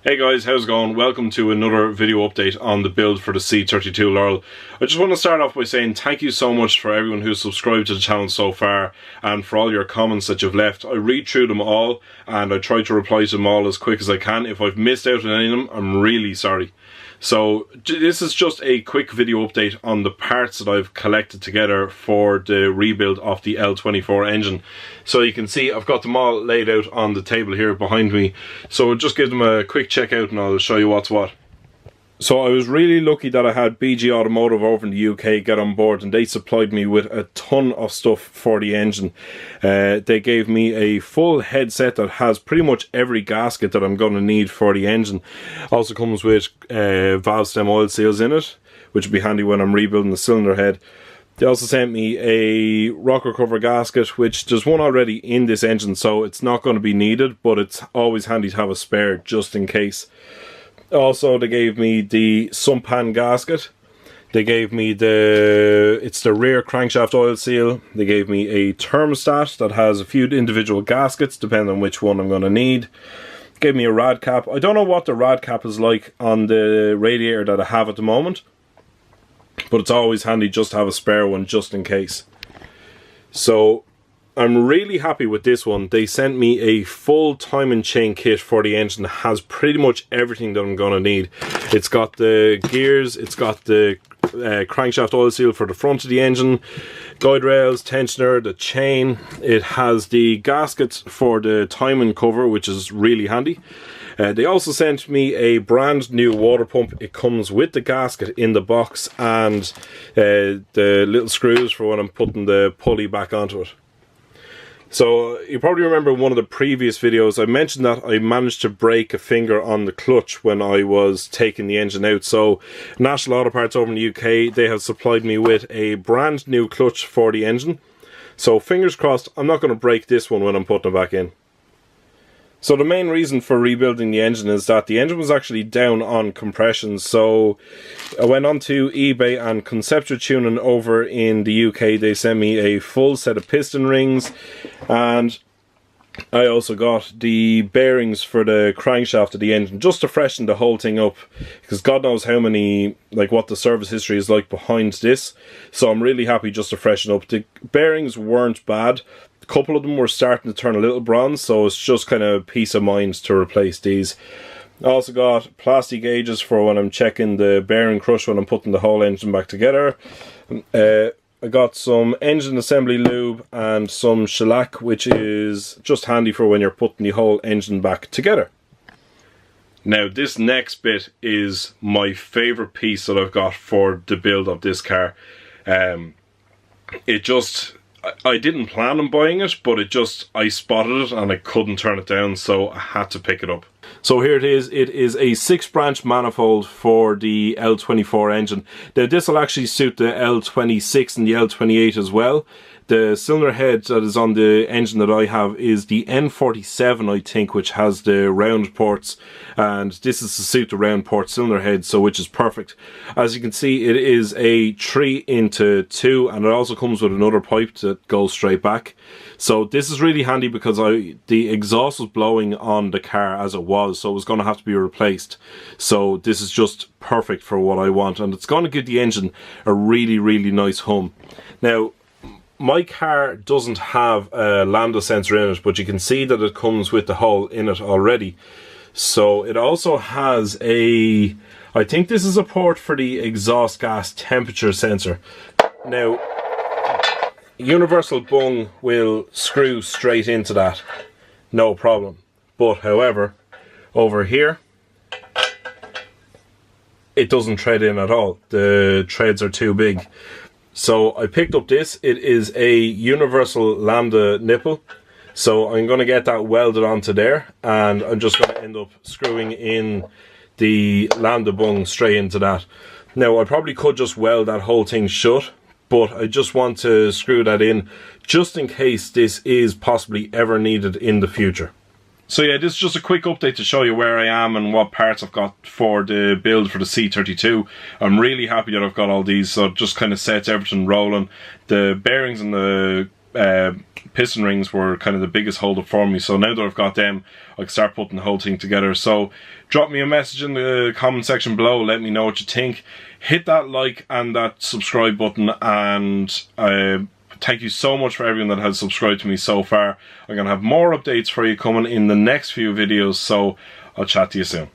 Hey guys, how's it going? Welcome to another video update on the build for the C32 Laurel. I just want to start off by saying thank you so much for everyone who's subscribed to the channel so far and for all your comments that you've left. I read through them all and I try to reply to them all as quick as I can. If I've missed out on any of them, I'm really sorry. So this is just a quick video update on the parts that I've collected together for the rebuild of the L24 engine. So you can see I've got them all laid out on the table here behind me. So I'll just give them a quick check out and I'll show you what's what. So I was really lucky that I had BG Automotive over in the UK get on board, and they supplied me with a ton of stuff for the engine. They gave me a full headset that has pretty much every gasket that I'm going to need for the engine. Also comes with valve stem oil seals in it, which will be handy when I'm rebuilding the cylinder head. They also sent me a rocker cover gasket, which there's one already in this engine, so it's not going to be needed, but it's always handy to have a spare just in case. Also, they gave me the sump pan gasket. They gave me it's the rear crankshaft oil seal. They gave me a thermostat that has a few individual gaskets depending on which one I'm going to need. They gave me a rad cap. I don't know what the rad cap is like on the radiator that I have at the moment, but it's always handy just to have a spare one just in case. So I'm really happy with this one. They sent me a full time and chain kit for the engine that has pretty much everything that I'm going to need. It's got the gears, it's got the crankshaft oil seal for the front of the engine, guide rails, tensioner, the chain. It has the gaskets for the timing cover, which is really handy. They also sent me a brand new water pump. It comes with the gasket in the box and the little screws for when I'm putting the pulley back onto it. So you probably remember one of the previous videos I mentioned that I managed to break a finger on the clutch when I was taking the engine out. So National Auto Parts over in the UK, they have supplied me with a brand new clutch for the engine. So fingers crossed I'm not going to break this one when I'm putting it back in. So the main reason for rebuilding the engine is that the engine was actually down on compression. So I went on to eBay and Conceptual Tuning over in the UK. They sent me a full set of piston rings, and I also got the bearings for the crankshaft of the engine just to freshen the whole thing up, because God knows how many, like what the service history is like behind this. So I'm really happy just to freshen up. The bearings weren't bad. A couple of them were starting to turn a little bronze, so it's just kind of peace of mind to replace these. I also got plastic gauges for when I'm checking the bearing crush when I'm putting the whole engine back together. I got some engine assembly lube and some shellac, which is just handy for when you're putting the whole engine back together. Now this next bit is my favourite piece that I've got for the build of this car. I didn't plan on buying it, but I spotted it and I couldn't turn it down, so I had to pick it up. So here it is. It is a 6-branch manifold for the L24 engine. Now this will actually suit the L26 and the L28 as well. The cylinder head that is on the engine that I have is the N47, I think, which has the round ports, and this is to suit the round port cylinder head, so which is perfect. As you can see, it is a 3-into-2, and it also comes with another pipe that goes straight back. So this is really handy because the exhaust was blowing on the car as it was, so it was going to have to be replaced. So this is just perfect for what I want, and it's going to give the engine a really, really nice hum. Now, my car doesn't have a lambda sensor in it, but you can see that it comes with the hole in it already. So it also has I think this is a port for the exhaust gas temperature sensor. Now, universal bung will screw straight into that, no problem. But however, over here, it doesn't tread in at all. The treads are too big. So I picked up this. It is a universal lambda nipple. So I'm going to get that welded onto there, and I'm just going to end up screwing in the lambda bung straight into that. Now I probably could just weld that whole thing shut, but I just want to screw that in just in case this is possibly ever needed in the future. So yeah, this is just a quick update to show you where I am and what parts I've got for the build for the C32. I'm really happy that I've got all these, so it just kind of sets everything rolling. The bearings and the piston rings were kind of the biggest hold up for me. So now that I've got them, I can start putting the whole thing together. So drop me a message in the comment section below, let me know what you think. Hit that like and that subscribe button, and thank you so much for everyone that has subscribed to me so far. I'm going to have more updates for you coming in the next few videos, so I'll chat to you soon.